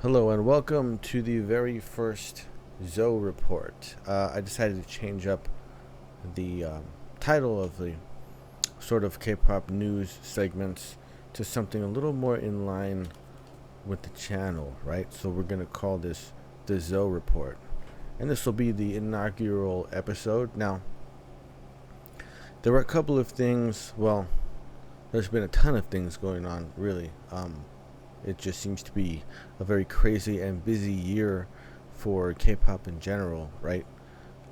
Hello and welcome to the very first Zoe report. I decided to change up the title of the sort of K-pop news segments to something a little more in line with the channel, right? So we're going to call this the Zoe report. And this will be the inaugural episode. Now, there were a couple of things, well, there's been a ton of things going on, really. It just seems to be a very crazy and busy year for K-pop in general, right?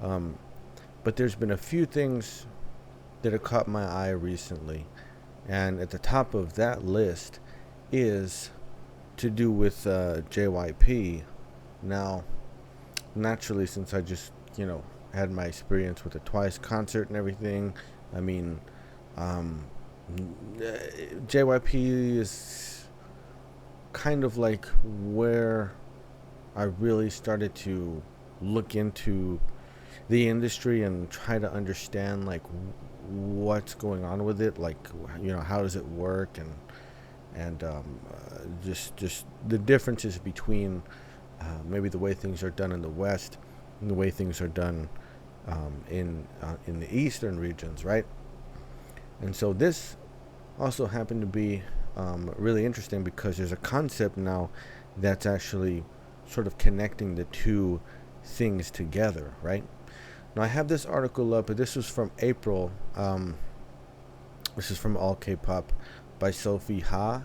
But there's been a few things that have caught my eye recently. And at the top of that list is to do with JYPE. Now, naturally, since I just, had my experience with the Twice concert and everything, I mean, JYPE is kind of like where I really started to look into the industry and try to understand like what's going on with it, like how does it work, and just the differences between maybe the way things are done in the West and the way things are done in the Eastern regions, right? And so this also happened to be really interesting because there's a concept now that's actually sort of connecting the two things together, right? Now I have this article up, but this was from April. This is from All K-Pop by Sophie Ha,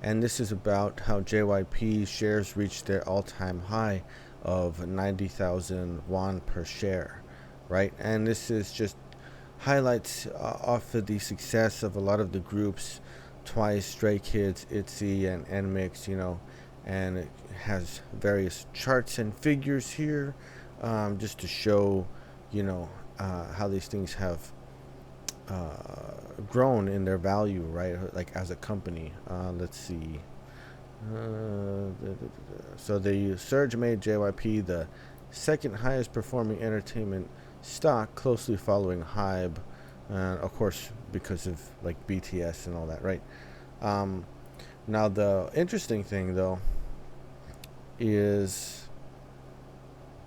and this is about how JYP shares reached their all-time high of 90,000 won per share, right? And this is just highlights off of the success of a lot of the groups, Twice, Stray Kids, ITZY, and NMIXX, and it has various charts and figures here, just to show, how these things have grown in their value, right? Like as a company. Let's see. So the surge made JYP the second highest performing entertainment stock, closely following HYBE, of course, because of like BTS and all that, right? Now the interesting thing though is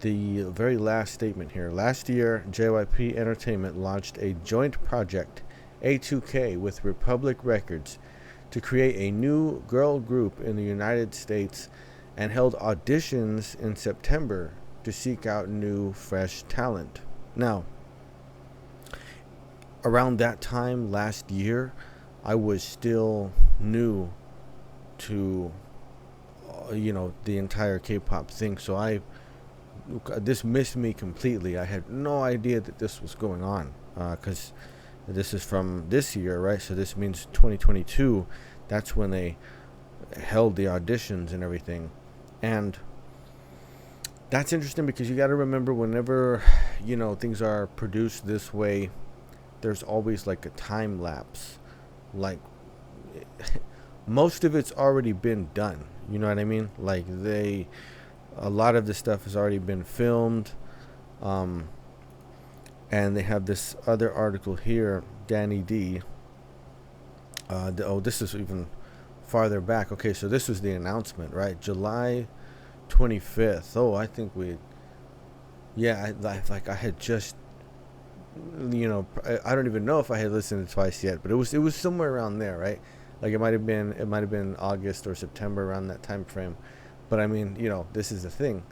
the very last statement here. Last year, JYP Entertainment launched a joint project, A2K, with Republic Records to create a new girl group in the United States and held auditions in September to seek out new, fresh talent. Now, around that time last year, I was still new to, the entire K-pop thing. So this missed me completely. I had no idea that this was going on, because this is from this year, right? So this means 2022. That's when they held the auditions and everything. And that's interesting because you got to remember whenever, things are produced this way, there's always like a time lapse. Like most of it's already been done. You know what I mean? Like a lot of the stuff has already been filmed. And they have this other article here, Danny D. This is even farther back. Okay, so this was the announcement, right? July 25th. Oh, I think I had just, I don't even know if I had listened to Twice yet, but it was somewhere around there, right? Like it might have been August or September, around that time frame. But I mean, this is the thing.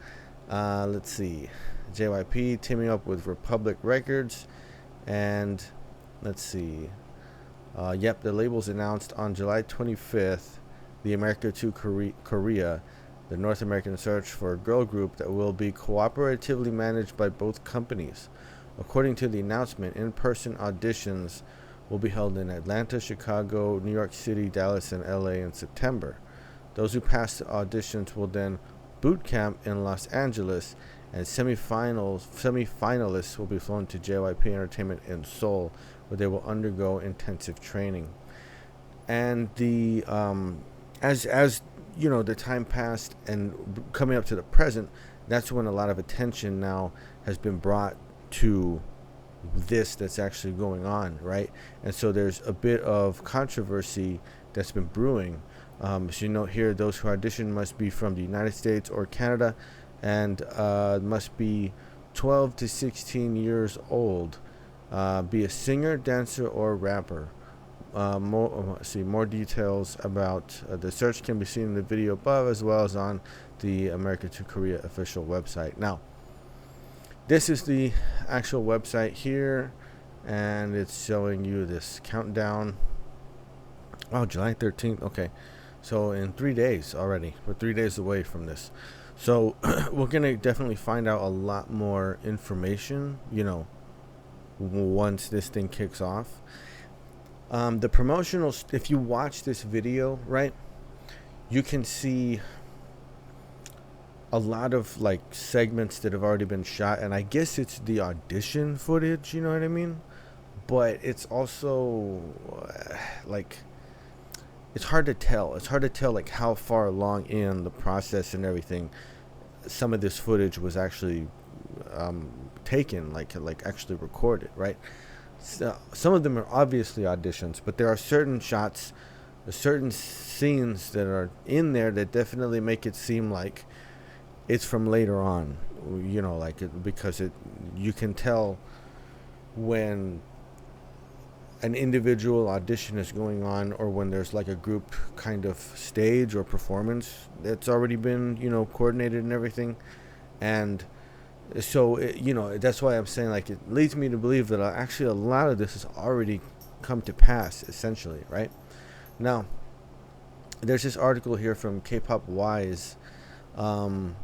Let's see, JYP teaming up with Republic Records, and let's see. The labels announced on July 25th the America to Korea, the North American search for a girl group that will be cooperatively managed by both companies. According to the announcement, in-person auditions will be held in Atlanta, Chicago, New York City, Dallas, and LA in September. Those who pass the auditions will then boot camp in Los Angeles, and semi-finalists will be flown to JYP Entertainment in Seoul, where they will undergo intensive training. And the as the time passed and coming up to the present, that's when a lot of attention now has been brought to this that's actually going on, right? And so there's a bit of controversy that's been brewing. So you note here, those who audition must be from the United States or Canada, and must be 12 to 16 years old, be a singer, dancer, or rapper. More details about the search can be seen in the video above, as well as on the America to Korea official website. Now, this is the actual website here, and it's showing you this countdown. Oh, July 13th. Okay, so in 3 days already. We're 3 days away from this. So we're going to definitely find out a lot more information, you know, once this thing kicks off. The promotional, if you watch this video, right, you can see a lot of like segments that have already been shot, and I guess it's the audition footage, you know what I mean? But it's also like, it's hard to tell. It's hard to tell like how far along in the process and everything some of this footage was actually taken, like actually recorded, right? So some of them are obviously auditions, but there are certain shots, certain scenes that are in there that definitely make it seem like it's from later on, you know, like because you can tell when an individual audition is going on, or when there's like a group kind of stage or performance that's already been, you know, coordinated and everything. And so you know, that's why I'm saying, like, it leads me to believe that actually a lot of this has already come to pass, essentially, right? Now, there's this article here from Kpop Wise, and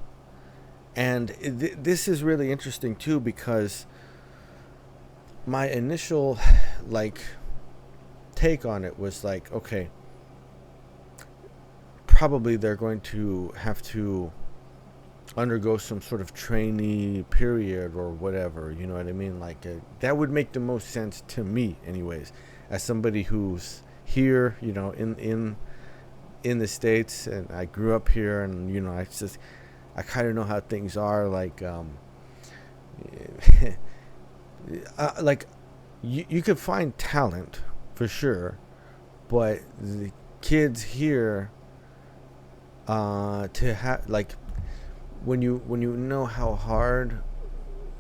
this is really interesting too, because my initial like take on it was like, okay, probably they're going to have to undergo some sort of trainee period or whatever, you know what I mean? Like that would make the most sense to me, anyways, as somebody who's here, you know, in the States, and I grew up here, and you know, I kind of know how things are, like like you could find talent for sure, but the kids here to have, like, when you know how hard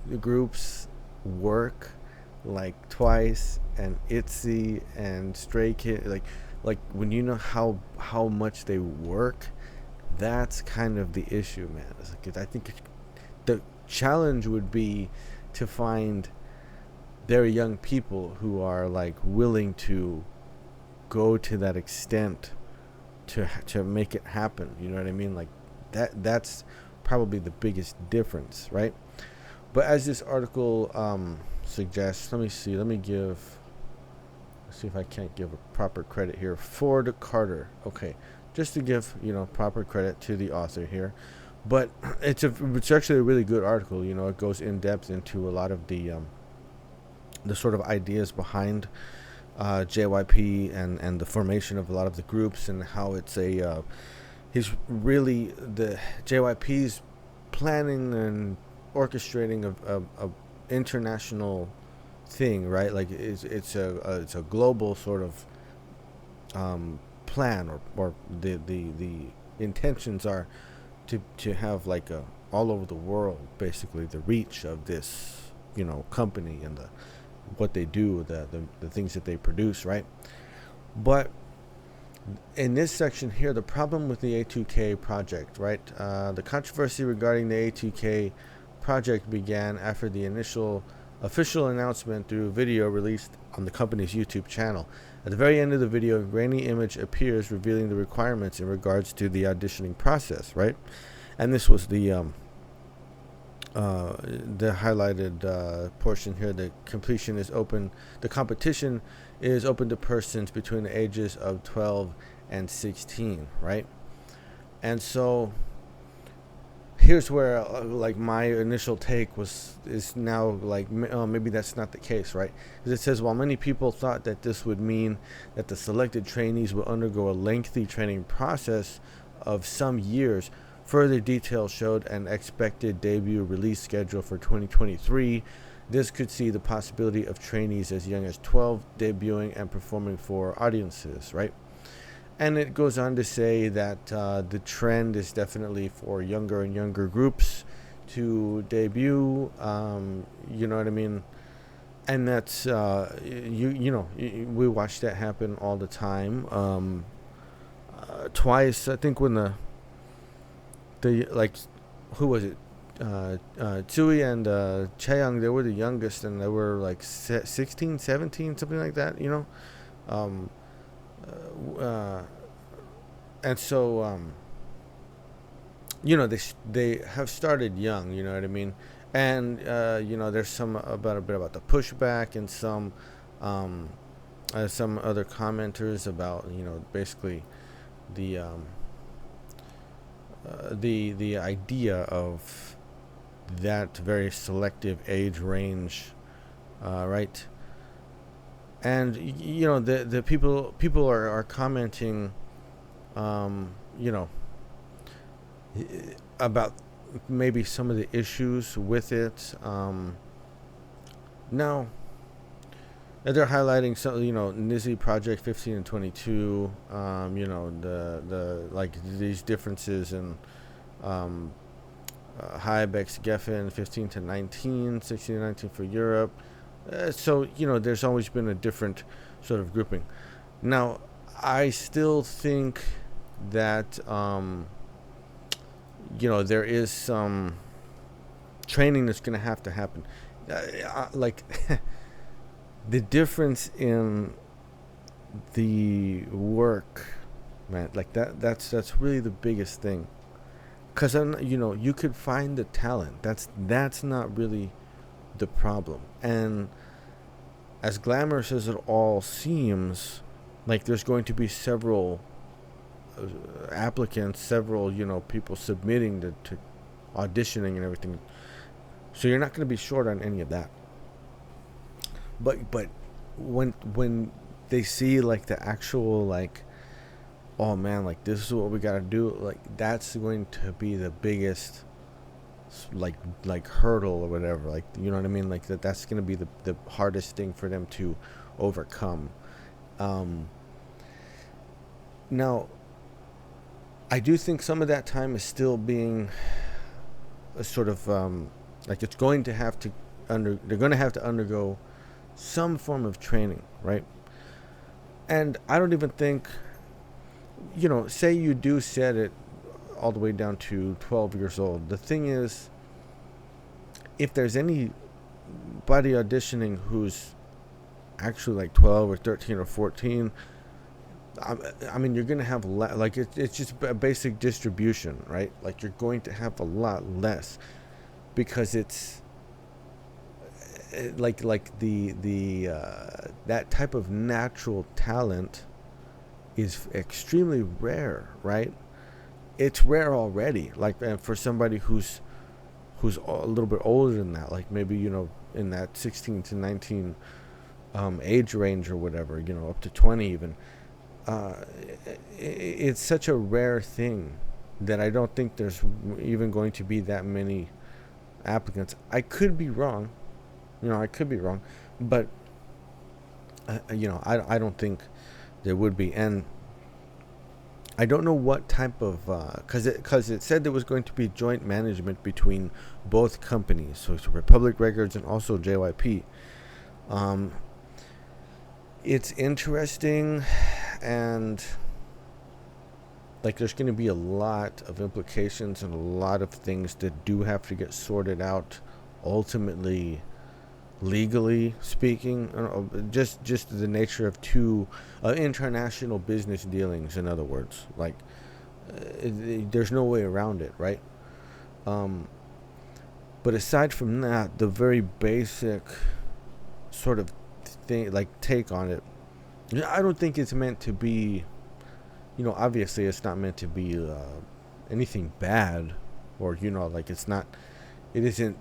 the groups work, like Twice and ITZY and Stray Kids, like when you know how much they work, that's kind of the issue, man. It's like, I think the challenge would be to find very young people who are like willing to go to that extent to make it happen, you know what I mean? Like that's probably the biggest difference, right? But as this article suggests, let's see if I can't give a proper credit here. Ford Carter. Okay, just to give, you know, proper credit to the author here. But it's actually a really good article. You know, it goes in depth into a lot of the sort of ideas behind JYPE and the formation of a lot of the groups, and how it's he's really, the JYP's planning and orchestrating of international thing, right? Like it's a global sort of plan, or the intentions are to have like a all over the world, basically, the reach of this, you know, company and what they do, the things that they produce, right? But in this section here, the problem with the A2K project, right? The controversy regarding the A2K project began after the initial official announcement through video released on the company's YouTube channel. At the very end of the video, a grainy image appears revealing the requirements in regards to the auditioning process, right? And this was the highlighted portion here. The completion is open. The competition is open to persons between the ages of 12 and 16, right? And so here's where like my initial take is now like, maybe that's not the case, right? Because it says, while many people thought that this would mean that the selected trainees will undergo a lengthy training process of some years, further details showed an expected debut release schedule for 2023 this could see the possibility of trainees as young as 12 debuting and performing for audiences, right? And it goes on to say that the trend is definitely for younger and younger groups to debut. You know what I mean? And that's we watch that happen all the time. Twice, I think, when the like, who was it? Tsui and Chaeyoung, they were the youngest, and they were like 16, 17, something like that. And so they have started young. You know what I mean? And there's some about a bit about the pushback, and some other commenters about basically the idea of that very selective age range, right? And the people are commenting, about maybe some of the issues with it. Now they're highlighting some, NIZY Project 15 and 22, the like these differences in Hybex Geffen 15 to 19, 16 to 19 for Europe. So there's always been a different sort of grouping. Now I still think that there is some training that's going to have to happen. Like the difference in the work, man, like that's really the biggest thing. Because you could find the talent. That's not really the problem. And as glamorous as it all seems, like there's going to be several applicants, several people submitting to auditioning and everything. So you're not going to be short on any of that. But when they see like the actual, like, oh man, like this is what we got to do, like that's going to be the biggest like hurdle or whatever, like, you know what I mean, like that's going to be the hardest thing for them to overcome. Now I do think some of that time is still being a sort of like it's going to have to they're going to have to undergo some form of training, right? And I don't even think, say you do set it all the way down to 12 years old. The thing is, if there's anybody auditioning who's actually like 12 or 13 or 14, I mean, you're going to have like it's just a basic distribution, right? Like you're going to have a lot less, because it's like the that type of natural talent is extremely rare, right? It's rare already. Like, and for somebody who's a little bit older than that, like maybe in that 16 to 19 age range or whatever, up to 20 even. It's such a rare thing that I don't think there's even going to be that many applicants. I could be wrong, but I don't think there would be. And I don't know what type of because it said there was going to be joint management between both companies, so it's Republic Records and also JYPE. It's interesting, and like there's going to be a lot of implications and a lot of things that do have to get sorted out ultimately, legally speaking. Just the nature of two international business dealings, in other words. Like there's no way around it, right? But aside from that, the very basic sort of thing, like take on it, I don't think it's meant to be, obviously it's not meant to be anything bad, or like it isn't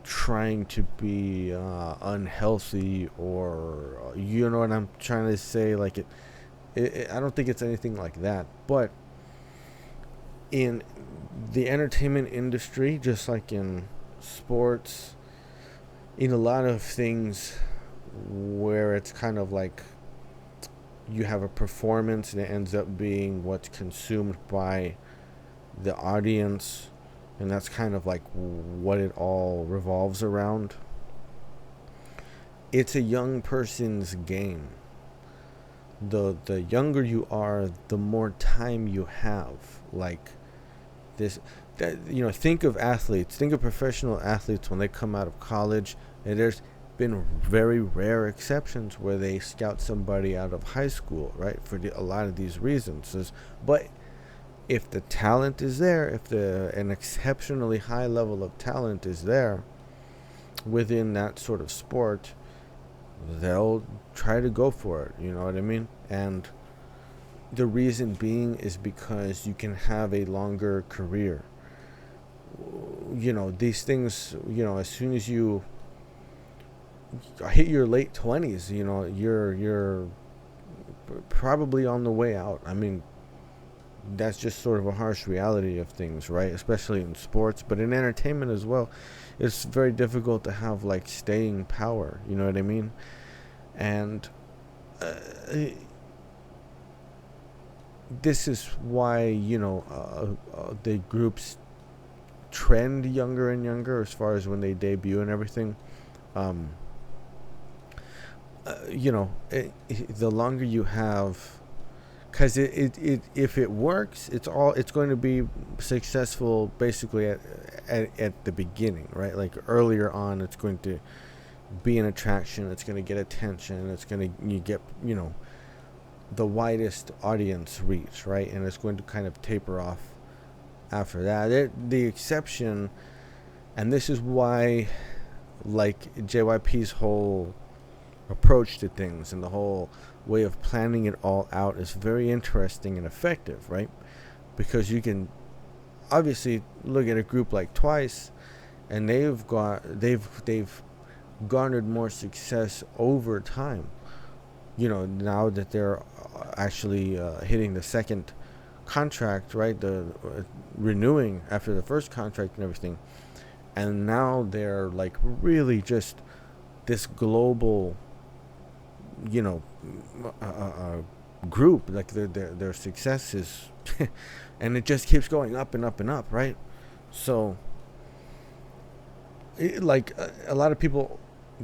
trying to be unhealthy, or you know what I'm trying to say. Like it I don't think it's anything like that. But in the entertainment industry, just like in sports, in a lot of things where it's kind of like you have a performance and it ends up being what's consumed by the audience, and that's kind of like what it all revolves around. It's a young person's game. The younger you are, the more time you have. Like this, that, you know, think of athletes, think of professional athletes when they come out of college, and there's been very rare exceptions where they scout somebody out of high school, right? For a lot of these reasons. But if the talent is there, if an exceptionally high level of talent is there within that sort of sport, they'll try to go for it, you know what I mean? And the reason being is because you can have a longer career. You know, these things, you know, as soon as you hit your late 20s, you know, you're probably on the way out. I mean, that's just sort of a harsh reality of things, right? Especially in sports, but in entertainment as well. It's very difficult to have like staying power, you know what I mean? And this is why, you know, the groups trend younger and younger as far as when they debut and everything. You know, the longer you have, because if it works, it's going to be successful basically at the beginning, right? Like earlier on, it's going to be an attraction. It's going to get attention. It's going to, you get, you know, the widest audience reach, right? And it's going to kind of taper off after that. The exception, and this is why, like, JYP's whole approach to things and the whole way of planning it all out is very interesting and effective, right? Because you can obviously look at a group like Twice, and they've garnered more success over time. You know, now that they're actually hitting the second contract, right? The renewing after the first contract and everything, and now they're like really just this global, you know, group. Like their success is and it just keeps going up and up and up, right? So like a lot of people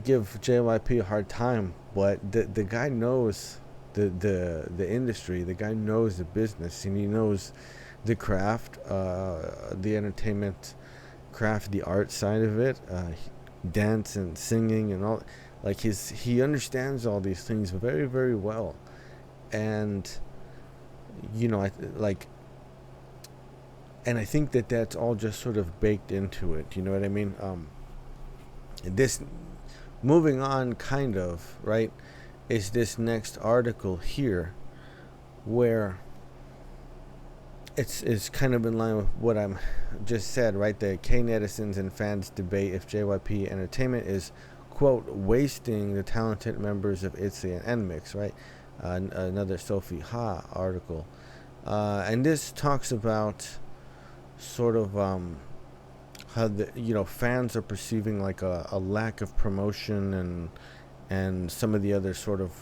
give JYP a hard time, but the guy knows the industry. The guy knows the business, and he knows the craft, the entertainment craft, the art side of it, dance and singing and all. Like he understands all these things very, very well. And you know, I think that that's all just sort of baked into it, you know what I mean? This moving on, kind of, right, is this next article here, where it's kind of in line with what I'm just said, right? The K-netizens and fans debate if JYP Entertainment is, quote, wasting the talented members of ITZY and NMIXX, right? Another Sophie Ha article. And this talks about sort of how the, you know, fans are perceiving like a lack of promotion and some of the other sort of,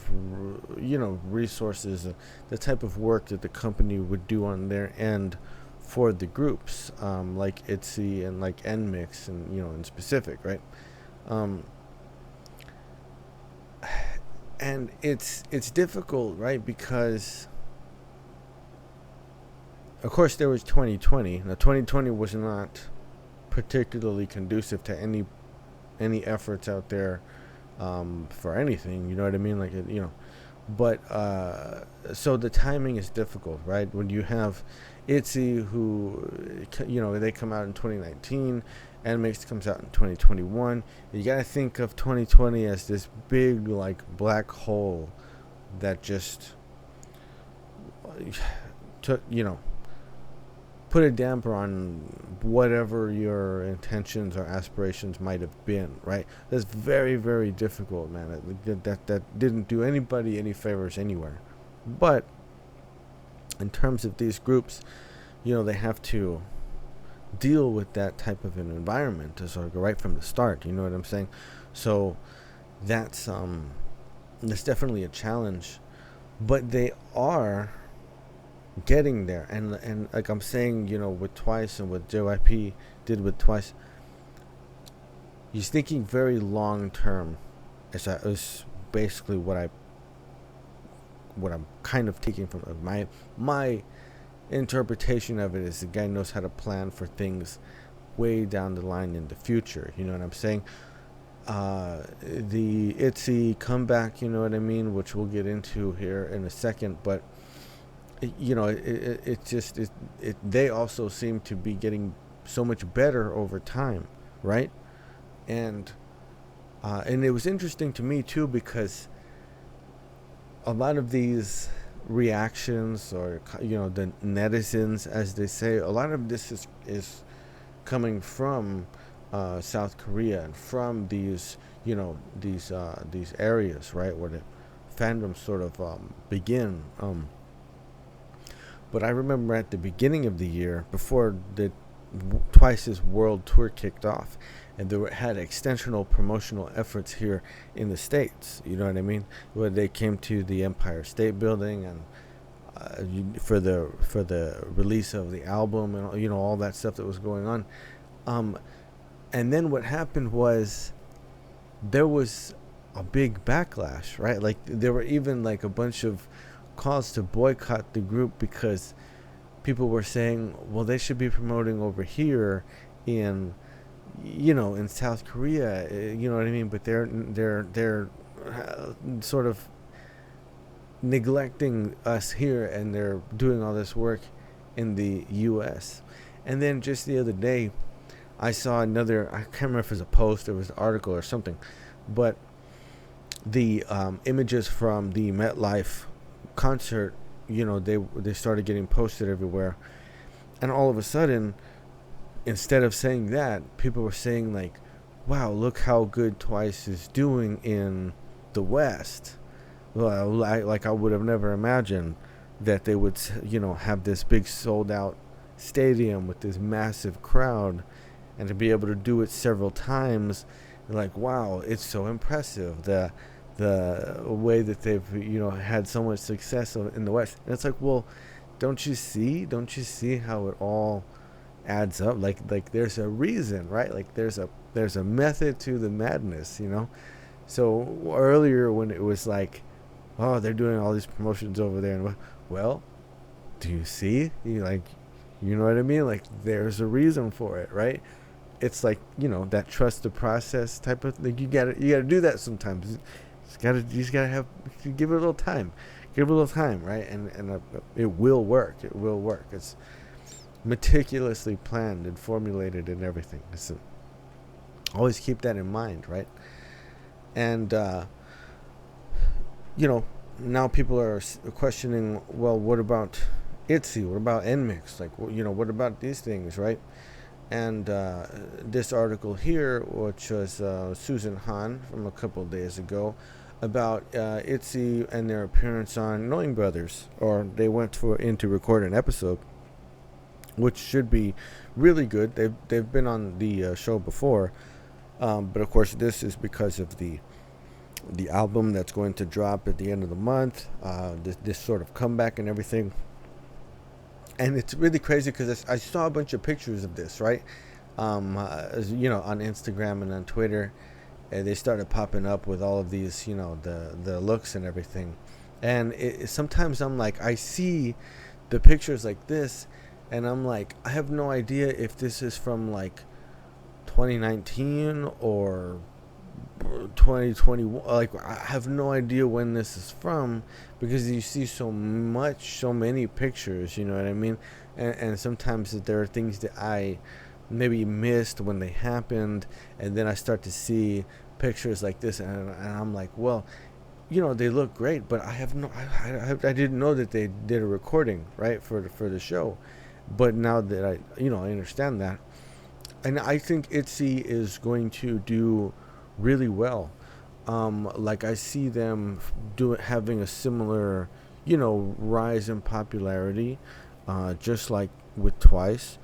you know, resources, the type of work that the company would do on their end for the groups, like ITZY and like NMIXX, and, you know, in specific, right? And it's difficult, right? Because of course there was 2020. Now 2020 was not particularly conducive to any efforts out there for anything, you know what I mean? Like, you know, but so the timing is difficult, right? When you have ITZY, who, you know, they come out in 2019, NMIXX comes out in 2021. You gotta think of 2020 as this big, like, black hole that just took, you know, put a damper on whatever your intentions or aspirations might have been, right? That's very, very difficult, man. That didn't do anybody any favors anywhere. But in terms of these groups, you know, they have to deal with that type of an environment to sort of go right from the start, you know what I'm saying? So that's definitely a challenge, but they are getting there. And like I'm saying, with Twice and with JYP did with Twice, he's thinking very long term. Is basically what I'm kind of taking from my interpretation of it is the guy knows how to plan for things way down the line in the future. You know what I'm saying? The ITZY comeback, you know what I mean, which we'll get into here in a second, but they also seem to be getting so much better over time, right? And it was interesting to me too, because a lot of these reactions, or the netizens, as they say, a lot of this is coming from South Korea and from these these areas, right, where the fandoms sort of begin. But I remember at the beginning of the year, before the Twice's world tour kicked off, and they had extensional promotional efforts here in the States, you know what I mean, where they came to the Empire State Building and for the release of the album and all that stuff that was going on. And then what happened was there was a big backlash, right? Like there were even like a bunch of calls to boycott the group, because people were saying, well, they should be promoting over here in in South Korea, you know what I mean, but they're sort of neglecting us here, and they're doing all this work in the US. And then just the other day I saw another, I can't remember if it was a post or it was an article or something, but the images from the MetLife concert, they started getting posted everywhere, and all of a sudden, instead of saying that, people were saying like, wow, look how good Twice is doing in the West. Well, I would have never imagined that they would have this big sold out stadium with this massive crowd, and to be able to do it several times, like, wow, it's so impressive, the way that they've had so much success in the West. And it's like, well, don't you see how it all adds up? Like there's a reason, right? Like there's a method to the madness, So earlier when it was like, oh, they're doing all these promotions over there, and well, do you see? You know what I mean? Like there's a reason for it, right? It's like, that trust the process type of thing. You gotta do that sometimes. You just gotta give it a little time. Give it a little time, right? And it will work. It will work. It's meticulously planned and formulated and everything. So always keep that in mind, right? And now people are questioning, well, what about ITZY? What about NMIX? Like, what about these things, right? And this article here, which was Susan Han from a couple of days ago, about ITZY and their appearance on Knowing Brothers, or they went in to record an episode, which should be really good. They've been on the show before, but of course this is because of the album that's going to drop at the end of the month, this sort of comeback and everything. And it's really crazy because I saw a bunch of pictures of this, right? On Instagram and on Twitter, and they started popping up with all of these, the looks and everything. And sometimes I'm like, I see the pictures like this, and I'm like, I have no idea if this is from like 2019 or 2021. Like, I have no idea when this is from, because you see so many pictures, you know what I mean? And sometimes there are things that I maybe missed when they happened, and then I start to see pictures like this, and I'm like, well, they look great, but I didn't know that they did a recording, right, for the show. But now that I understand that, and I think ITZY is going to do really well. Like I see them having a similar, rise in popularity, just like with Twice.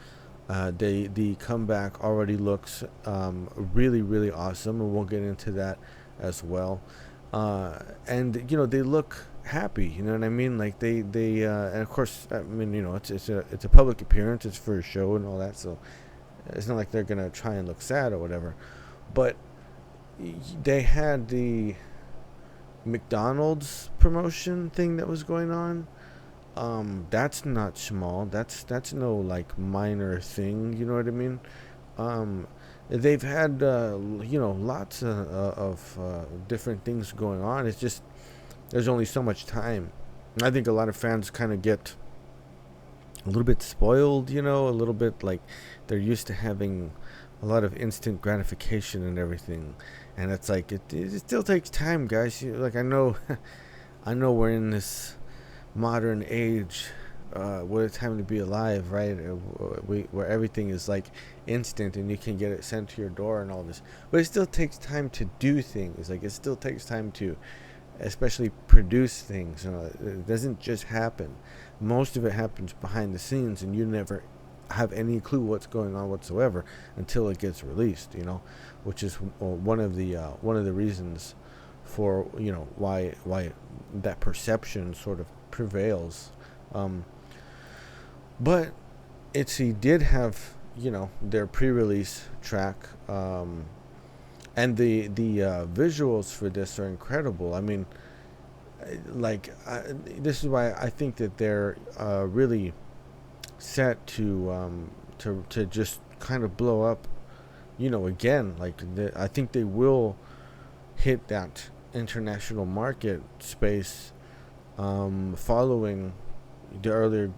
The comeback already looks really awesome, and we'll get into that as well. And they look happy. You know what I mean? Like they and of course, I mean, it's a public appearance. It's for a show and all that, so it's not like they're gonna try and look sad or whatever. But they had the McDonald's promotion thing that was going on. That's not small. That's no like minor thing. You know what I mean? They've had lots of different things going on. It's just there's only so much time. I think a lot of fans kind of get a little bit spoiled. A little bit like they're used to having a lot of instant gratification and everything, and it's like it still takes time, guys. Like I know, I know we're in this modern age, what a time to be alive, right? Where everything is like instant and you can get it sent to your door and all this, but it still takes time to do things. Like it still takes time to especially produce things. It doesn't just happen. Most of it happens behind the scenes, and you never have any clue what's going on whatsoever until it gets released. Which is one of the reasons for why that perception sort of prevails. But ITZY did have their pre-release track, and the visuals for this are incredible. I mean, this is why I think that they're really set to just kind of blow up again. I think they will hit that international market space, following the earlier,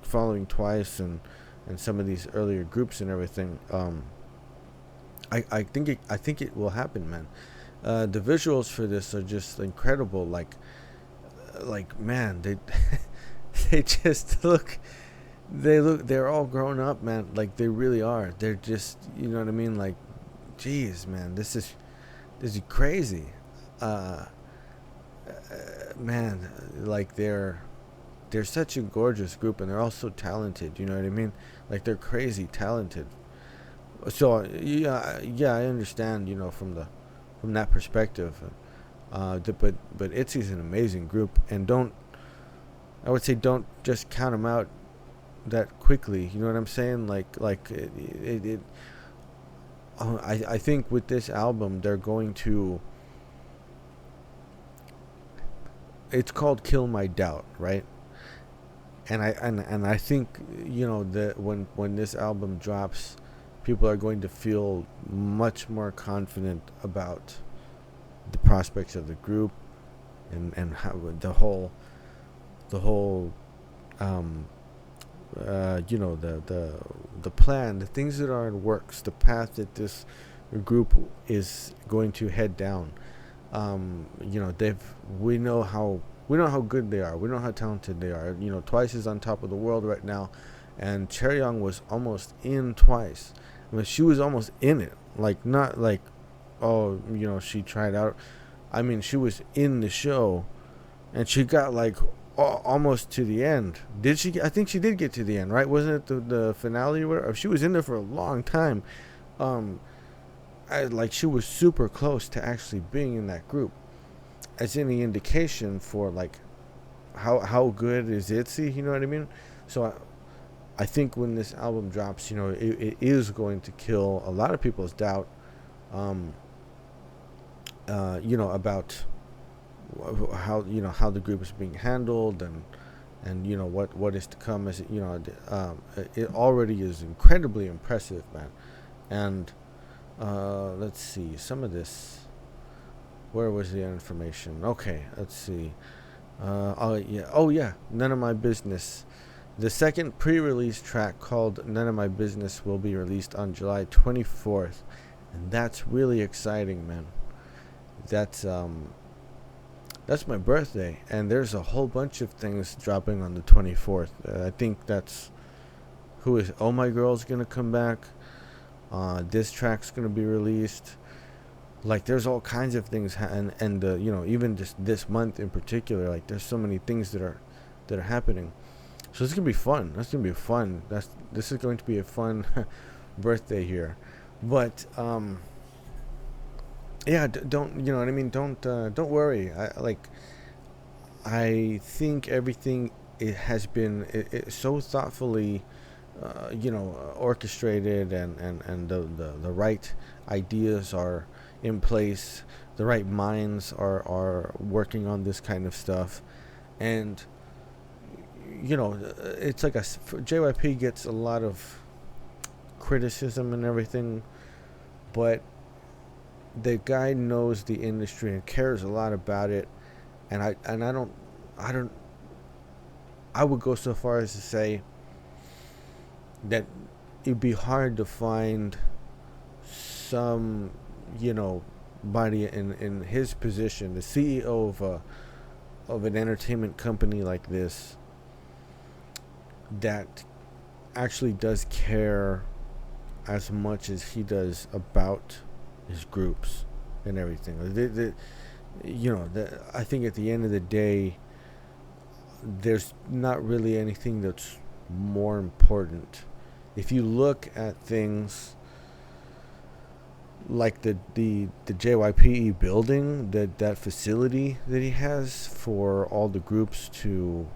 following Twice and some of these earlier groups and everything. I think it will happen, man. The visuals for this are just incredible. Like man, they they just they're all grown up, man. Like they really are. They're just, you know what I mean? Like, geez, man, this is crazy. Man, like they're such a gorgeous group, and they're all so talented. You know what I mean? Like they're crazy talented. So yeah, I understand. From that perspective. But ITZY's an amazing group, and I would say don't just count them out that quickly. You know what I'm saying? I think with this album they're going to. It's called Kill My Doubt, right? And I think that when this album drops, people are going to feel much more confident about the prospects of the group, and how the whole the plan, the things that are in works, the path that this group is going to head down. We know how good they are. We know how talented they are. Twice is on top of the world right now, and Chaeryeong was almost in Twice. I mean, she was almost in it. Like, not like, oh, she tried out. I mean, she was in the show, and she got like almost to the end. Did she? I think she did get to the end, right? Wasn't it the finale? Or whatever? She was in there for a long time. She was super close to actually being in that group. As any indication for like how good is ITZY, you know what I mean? So I think when this album drops, it is going to kill a lot of people's doubt, about how the group is being handled, and what is to come. As it already is incredibly impressive, man. And let's see some of this. Where was the information? Okay, let's see. Oh yeah, None of My Business. The second pre-release track, called None of My Business, will be released on July 24th, and that's really exciting, man. That's my birthday, and there's a whole bunch of things dropping on the 24th. I think that's Oh My Girl's gonna come back. This track's gonna be released. Like, there's all kinds of things, and even just this month in particular, like there's so many things that are happening. So it's gonna be fun. That's gonna be fun. This is going to be a fun birthday here, but yeah, don't, you know what I mean? Don't worry. I think everything, it has been so thoughtfully, orchestrated, and the right ideas are in place. The right minds are working on this kind of stuff, and it's like JYP gets a lot of criticism and everything, but the guy knows the industry and cares a lot about it, and I would go so far as to say that it'd be hard to find some, body in his position, the CEO of an entertainment company like this, that actually does care as much as he does about his groups and everything. I think at the end of the day, there's not really anything that's more important. If you look at things like the JYPE building, that facility that he has for all the groups to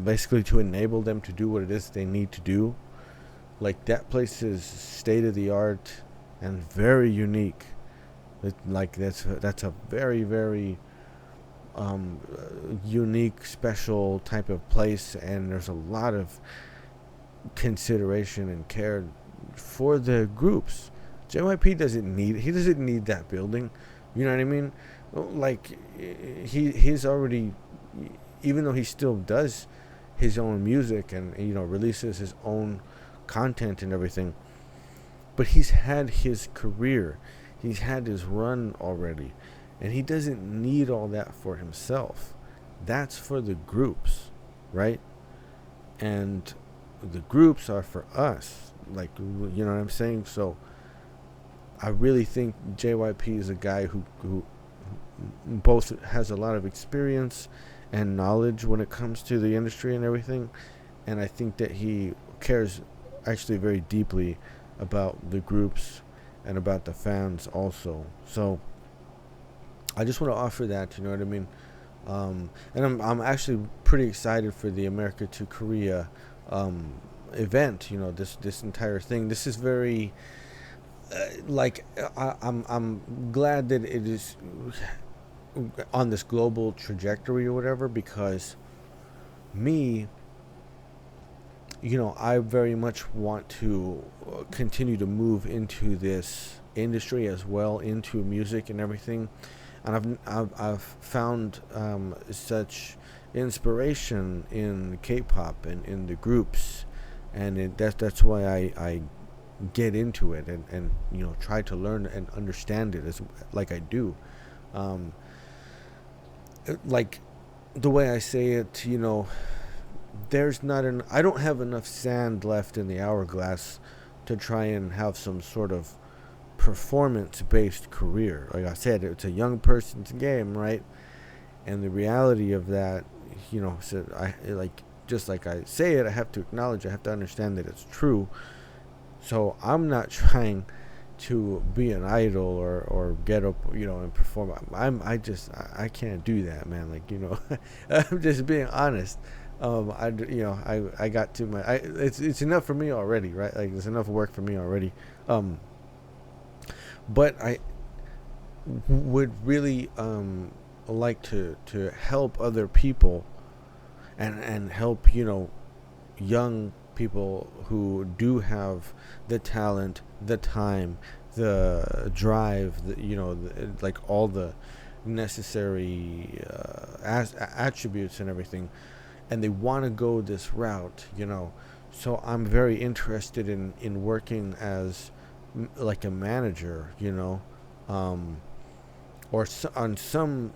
basically to enable them to do what it is they need to do, like that place is state of the art and very unique. That's a very, very unique, special type of place, and there's a lot of consideration and care for the groups. JYP doesn't need that building. You know what I mean? Like he's already, even though he still does his own music and releases his own content and everything, but he's had his career, he's had his run already, and he doesn't need all that for himself. That's for the groups, right? And the groups are for us, like, you know what I'm saying? So I really think JYP is a guy who both has a lot of experience and knowledge when it comes to the industry and everything, and I think that he cares actually very deeply about the groups and about the fans also. So I just want to offer that, you know what I mean? And I'm actually pretty excited for the America to Korea event. This entire thing. This is very I'm glad that it is on this global trajectory or whatever, because I very much want to continue to move into this industry as well, into music and everything, and I've found such inspiration in Kpop and in the groups, and that's why I get into it and try to learn and understand it as like I do. Like the way I say it, I don't have enough sand left in the hourglass to try and have some sort of performance-based career. Like I said, it's a young person's game, right? And the reality of that, so just like I say it, I have to acknowledge, I have to understand that it's true. So I'm not trying to be an idol or get up, and perform. I can't do that, man. I'm just being honest. I got too much. It's enough for me already, right? Like, there's enough work for me already. But I would really like to help other people and help young people who do have the talent, the time, the drive, like all the necessary attributes and everything, and they want to go this route, So I'm very interested in working as like a manager, or on some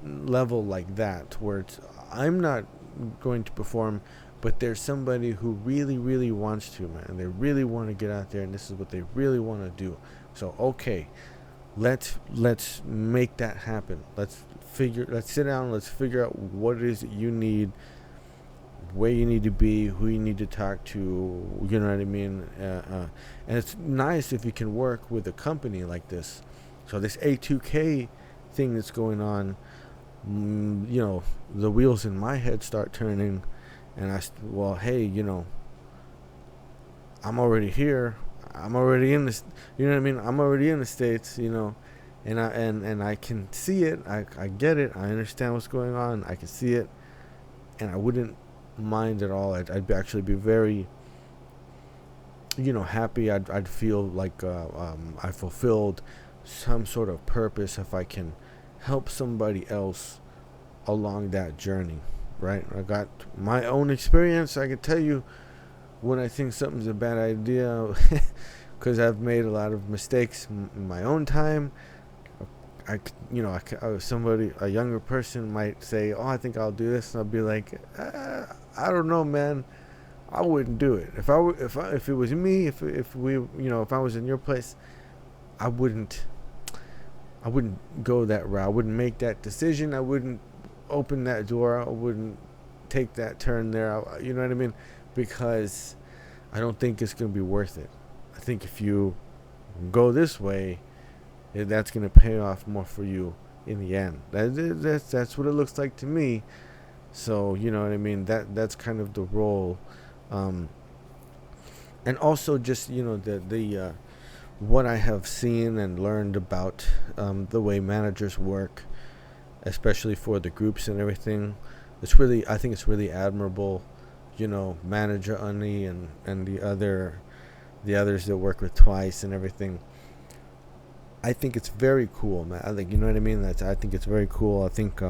level like that, where I'm not going to perform, but there's somebody who really, really wants to, man. They really want to get out there, and this is what they really want to do. So, okay, let's make that happen. Let's sit down. Let's figure out what it is that you need. where you need to be, who you need to talk to, you know what I mean? And it's nice if you can work with a company like this. So this A2K thing that's going on, you know, the wheels in my head start turning, and well, hey, you know, I'm already here. I'm already in this, you know what I mean? I'm already in the States, you know, and I can see it. I get it. I understand what's going on. I can see it, and I wouldn't mind at all. I'd actually be very, you know, happy. I'd feel like I fulfilled some sort of purpose if I can help somebody else along that journey, right? I got my own experience. I can tell you when I think something's a bad idea, because I've made a lot of mistakes in my own time. Somebody, a younger person might say, "Oh, I think I'll do this," and I'll be like, "I don't know, man. I wouldn't do it. If it was me, if we, you know, if I was in your place, I wouldn't go that route. I wouldn't make that decision. I wouldn't open that door. I wouldn't take that turn there. You know what I mean? Because I don't think it's going to be worth it. I think if you go this way, that's going to pay off more for you in the end. That's what it looks like to me. So, you know what I mean? That's kind of the role. And also just, you know, the what I have seen and learned about the way managers work, especially for the groups and everything. I think it's really admirable, you know, manager Unni and the others that work with Twice and everything. I think it's very cool, man. I think, you know what I mean? I think it's very cool. I think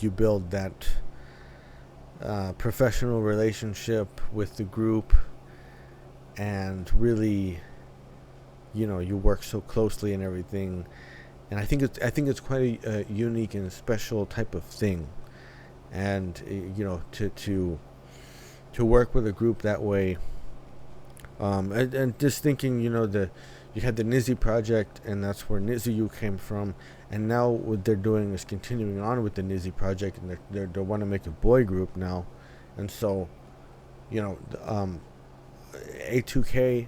you build that professional relationship with the group, and really, you know, you work so closely and everything. And I think it's quite a unique and special type of thing. And you know, to work with a group that way, and just thinking, you know, you had the NIZY project, and that's where NIZY came from, and now what they're doing is continuing on with the NIZY project, and they want to make a boy group now. And so, you know, A2K,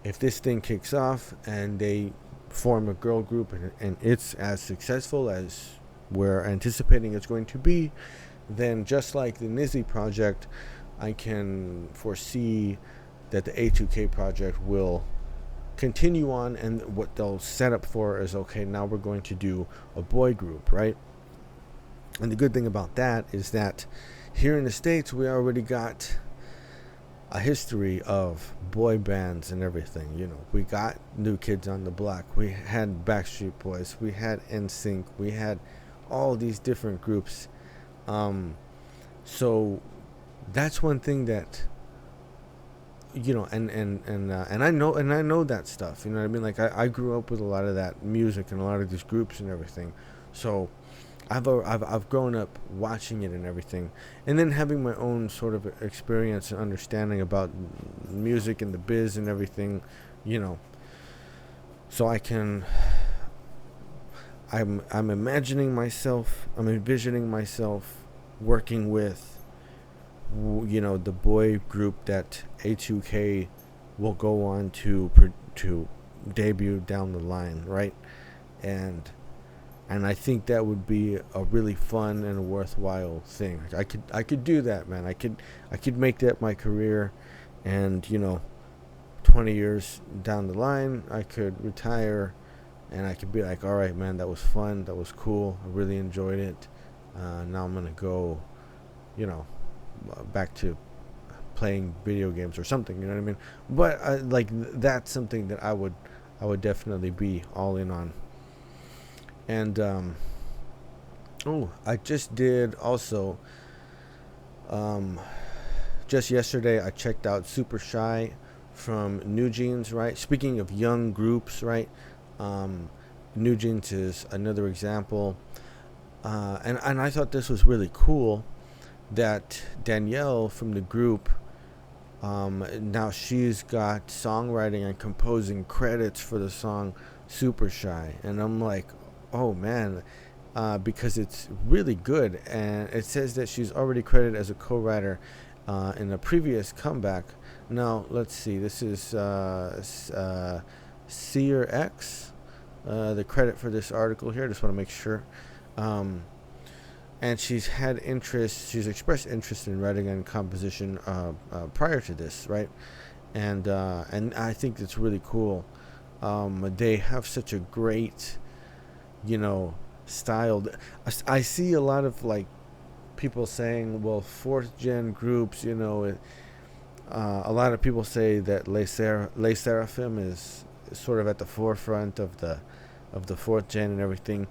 if this thing kicks off and they form a girl group, and it's as successful as we're anticipating it's going to be, then just like the NIZY project, I can foresee that the A2K project will continue on, and what they'll set up for is, okay, now we're going to do a boy group, right? And the good thing about that is that here in the States, we already got a history of boy bands and everything. You know, we got New Kids on the Block, we had Backstreet Boys, we had NSYNC, we had all these different groups. So that's one thing that, you know, and I know that stuff, you know what I mean? Like I grew up with a lot of that music and a lot of these groups and everything. So I've grown up watching it and everything, and then having my own sort of experience and understanding about music and the biz and everything, you know. So I'm envisioning myself working with, you know, the boy group that A2K will go on to debut down the line, right? And I think that would be a really fun and a worthwhile thing. I could do that, man. I could make that my career, and, you know, 20 years down the line, I could retire, and I could be like, all right, man, that was fun, that was cool, I really enjoyed it. Now I'm gonna go, you know, back to playing video games or something, you know what I mean? But like, that's something that I would definitely be all in on. And I just did also, just yesterday I checked out Super Shy from Newjeans, right? Speaking of young groups, right? Newjeans is another example, and I thought this was really cool that Danielle from the group, now she's got songwriting and composing credits for the song Super Shy, and I'm like, oh man, because it's really good. And it says that she's already credited as a co-writer in a previous comeback. Now, let's see. This is Seer X, the credit for this article here. Just want to make sure. And she's expressed interest in writing and composition prior to this, right? And I think it's really cool. They have such a great, style. I see a lot of like people saying, well, fourth gen groups, a lot of people say that Les Seraphim is sort of at the forefront of the fourth gen and everything.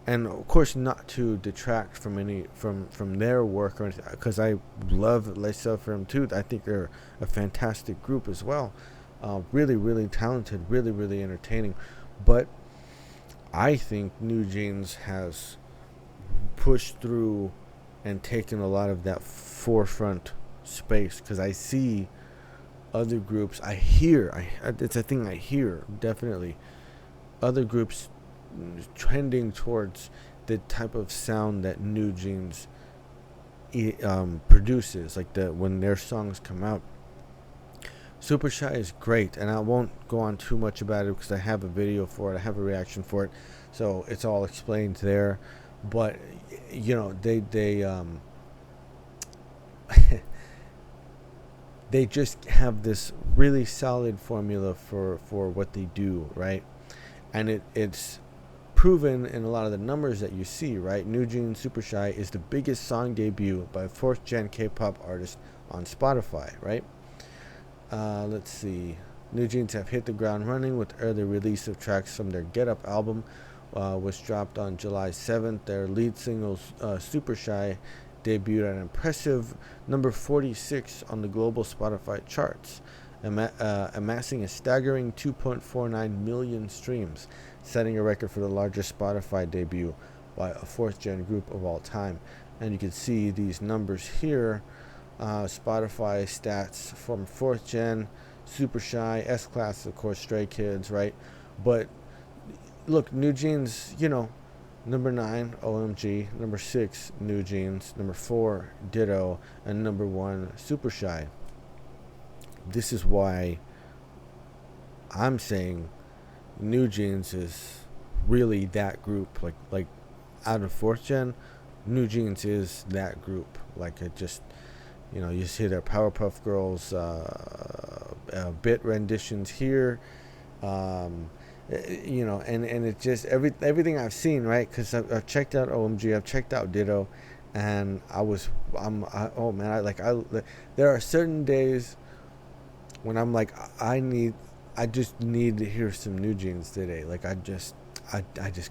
And of course, not to detract from their work or anything, because I love Les Seraphim too. I think they're a fantastic group as well. Really, really talented, really, really entertaining. But I think Newjeans has pushed through and taken a lot of that forefront space, because I see other groups. It's a thing I hear, definitely. Other groups trending towards the type of sound that Newjeans produces, like when their songs come out. Super Shy is great, and I won't go on too much about it because I have a video for it, I have a reaction for it, so it's all explained there. But they they just have this really solid formula for what they do, right? And it's proven in a lot of the numbers that you see, right? Newjeans Super Shy is the biggest song debut by a fourth gen K-pop artist on Spotify, right? Let's see. Newjeans have hit the ground running with early release of tracks from their Get Up album, was dropped on July 7th. Their lead single, Super Shy, debuted at an impressive number 46 on the global Spotify charts, amassing a staggering 2.49 million streams, setting a record for the largest Spotify debut by a fourth-gen group of all time. And you can see these numbers here. Spotify stats from fourth gen, Super Shy, S-Class, of course, Stray Kids, right? But look, Newjeans, number 9, OMG, number 6, Newjeans, number 4, Ditto, and number 1, Super Shy. This is why I'm saying Newjeans is really that group. Like out of fourth gen, Newjeans is that group. Like it just. You see their Powerpuff Girls bit renditions here, and it just everything I've seen, right? Because I've checked out OMG, I've checked out Ditto, and there are certain days when I'm like, I just need to hear some Newjeans today. Like I just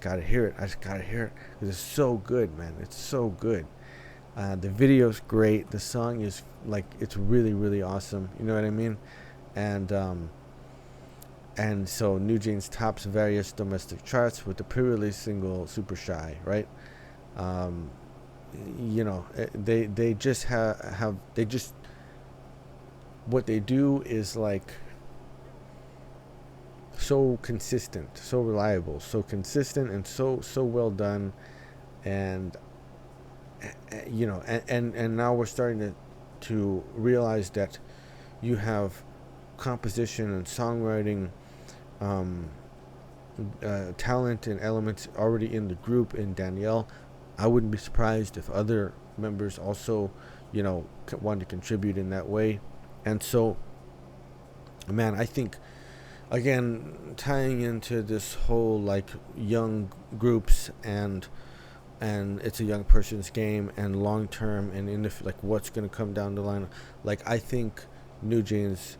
gotta hear it. I just gotta hear it because it's so good, man. It's so good. The video's great. The song is it's really, really awesome. You know what I mean? And so Newjeans tops various domestic charts with the pre-release single Super Shy, right? They just have what they do is so consistent, so reliable, so consistent, and so well done. And and now we're starting to realize that you have composition and songwriting talent and elements already in the group in Danielle. I wouldn't be surprised if other members also want to contribute in that way. And so, man, I think, again, tying into this whole young groups and it's a young person's game and long term and in the what's going to come down the line, I think Newjeans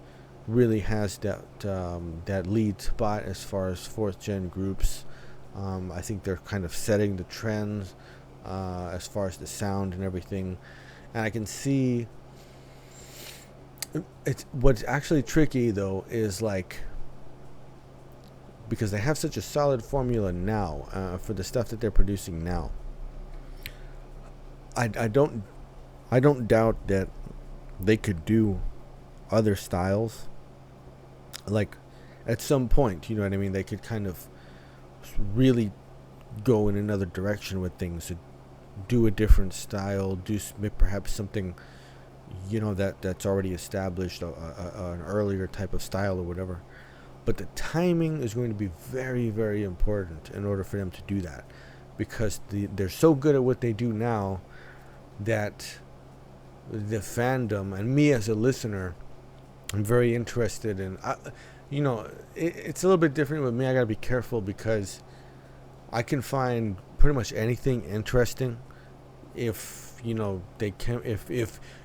really has that lead spot as far as fourth gen groups. I think they're kind of setting the trends as far as the sound and everything, and I can see it's what's actually tricky though is because they have such a solid formula now for the stuff that they're producing now. I don't doubt that they could do other styles at some point. You know what I mean? They could kind of really go in another direction with things, do a different style, do perhaps something, that's already established, an earlier type of style or whatever. But the timing is going to be very, very important in order for them to do that, because they're so good at what they do now that the fandom and me as a listener, I'm very interested in. It's a little bit different with me. I gotta be careful because I can find pretty much anything interesting if they can. If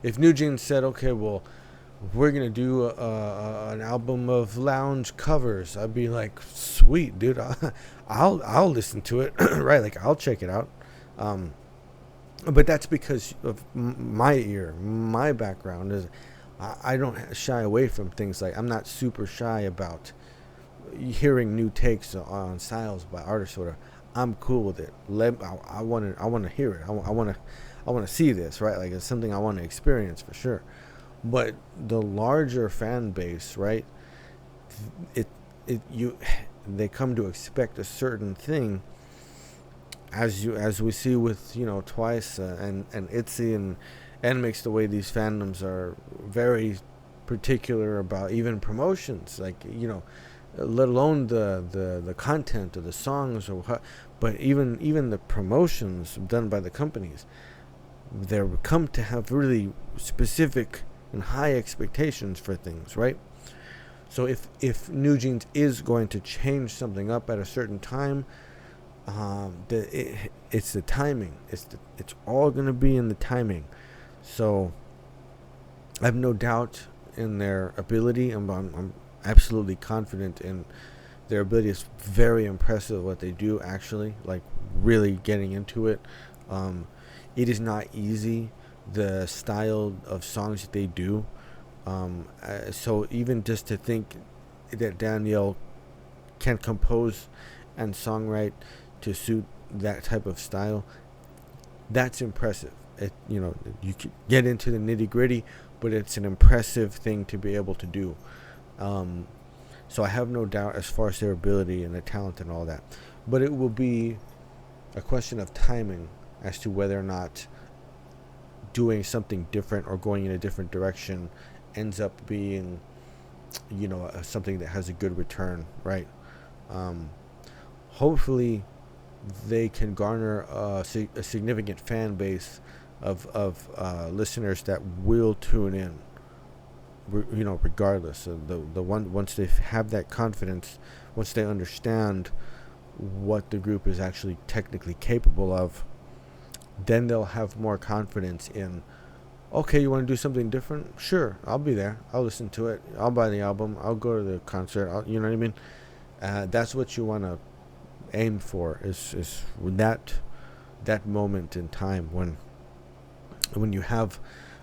Newjeans said, okay, well, we're gonna do an album of lounge covers, I'd be like, sweet, dude, I'll listen to it, right? Like, I'll check it out. But that's because of my background is I don't shy away from things. Like, I'm not super shy about hearing new takes on styles by artists or whatever. I'm cool with it. I want to hear it. I want to see this, right? Like, it's something I want to experience for sure. But the larger fan base, right? They come to expect a certain thing, as we see with Twice and ITZY and NMIXX, the way these fandoms are very particular about even promotions, like let alone the content of the songs but even the promotions done by the companies, they come to have really specific and high expectations for things, right? So if Newjeans is going to change something up at a certain time, it's the timing. It's all going to be in the timing. So I have no doubt in their ability. I'm absolutely confident in their ability. It's very impressive what they do, actually, like really getting into it. It is not easy, the style of songs that they do. So even just to think that Danielle can compose and songwrite to suit that type of style, that's impressive. You can get into the nitty gritty, but it's an impressive thing to be able to do. So I have no doubt as far as their ability and their talent and all that. But it will be a question of timing as to whether or not doing something different or going in a different direction ends up being, something that has a good return, right? Hopefully they can garner a significant fan base of listeners that will tune in, regardless of the one. Once they have that confidence, once they understand what the group is actually technically capable of, then they'll have more confidence in, okay, you want to do something different? Sure, I'll be there. I'll listen to it. I'll buy the album. I'll go to the concert. You know what I mean? That's what you want to aim for, is that moment in time when you have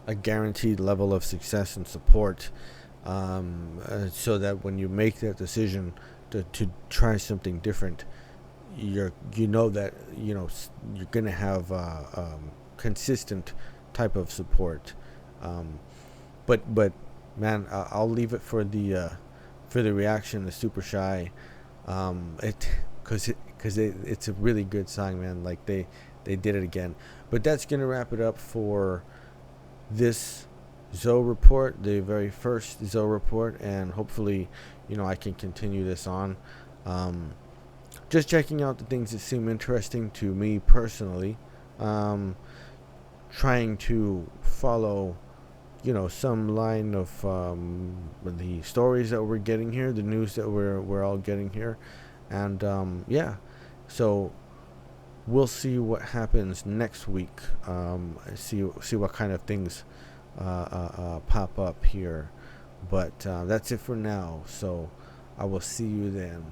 a guaranteed level of success and support, so that when you make that decision to try something different, you're gonna have consistent type of support. But man, I'll leave it for the reaction to Super Shy, because it's a really good song, man. Like, they did it again. But that's gonna wrap it up for this Zoe report, the very first Zoe report, and hopefully I can continue this on. Just checking out the things that seem interesting to me personally, trying to follow some line of the stories that we're getting here, the news that we're all getting here, and so we'll see what happens next week. See what kind of things pop up here, but that's it for now. So I will see you then.